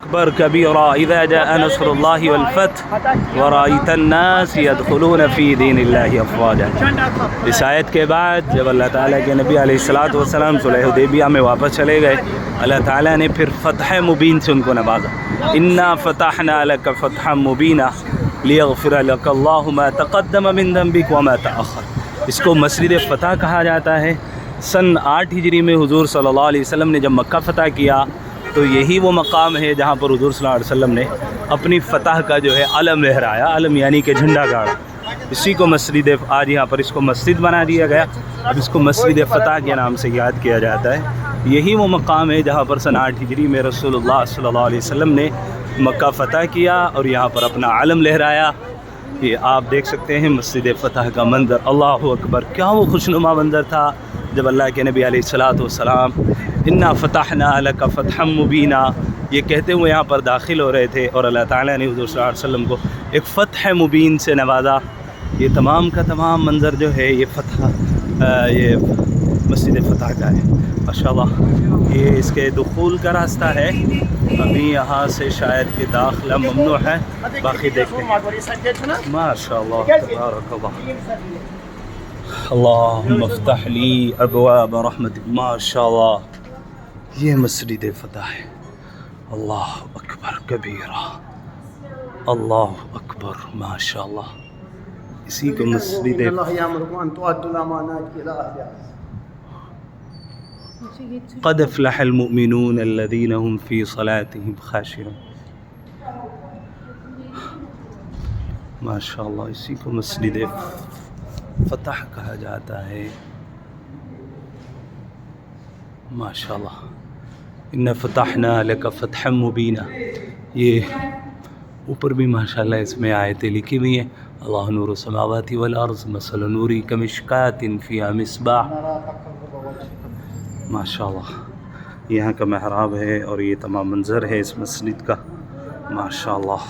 أكبر كبيرا إذا جاء نصر الله والفتح ورأيت الناس يدخلون في دين الله أفواجا. اس آیت کے بعد جب اللہ تعالیٰ کے نبی علیہ الصلوۃ والسلام صلح حدیبیہ میں واپس چلے گئے، اللہ تعالیٰ نے پھر فتح مبین سے ان کو نوازا. انا فتحنا لك فتحا مبینا لیغفر لك اللہ ما تقدم من ذنبك وما تأخر. اس کو مسجد فتح کہا جاتا ہے. سن 8 ہجری میں حضور صلی اللہ علیہ وسلم نے جب مکہ فتح کیا تو یہی وہ مقام ہے جہاں پر حضور صلی اللہ علیہ وسلم نے اپنی فتح کا جو ہے علم لہرایا. علم یعنی کہ جھنڈا گاڑا. اسی کو مسجد، آج یہاں پر اس کو مسجد بنا دیا گیا. اب اس کو مسجد فتح کے نام سے یاد کیا جاتا ہے. یہی وہ مقام ہے جہاں پر سن 8 ہجری میں رسول اللہ صلی اللہ علیہ وسلم نے مکہ فتح کیا اور یہاں پر اپنا علم لہرایا. یہ آپ دیکھ سکتے ہیں مسجد فتح کا منظر. اللہ اکبر، کیا وہ خوشنما منظر تھا جب اللہ کے نبی علیہ الصلوۃ والسلام انا فتحنا لک فتحا مبینا یہ کہتے ہوئے یہاں پر داخل ہو رہے تھے، اور اللہ تعالیٰ نے حضور صلی اللہ علیہ وسلم کو ایک فتح مبین سے نوازا. یہ تمام کا تمام منظر جو ہے یہ یہ مسجد فتح کا ہے. ماشاءاللہ یہ اس کے دخول کا راستہ ہے. ابھی یہاں سے شاید کہ داخلہ ممنوع ہے، باقی دیکھتے ہیں. ماشاءاللہ تبارک اللہ. اللہم افتح لی ابواب رحمتک. ماشاءاللہ یہ مسجد فتح ہے. اللہ اکبر کبیرہ، اللہ اکبر. ماشاءاللہ اسی کو مسجد قد افلح المؤمنون الذين هم في صلاتهم خاشعون. ماشاءاللہ اسی کو مسجد فتح کہا جاتا ہے. ماشاءاللہ ان فتحنا لک فتحا مبینا. یہ اوپر بھی ماشاءاللہ اس میں آیتیں لکھی ہوئی ہیں. اللہ نور السماوات والارض مثل نوری کمشکات فیہا مصباح. ماشاءاللہ یہاں کا محراب ہے اور یہ تمام منظر ہے اس مسجد کا. ماشاءاللہ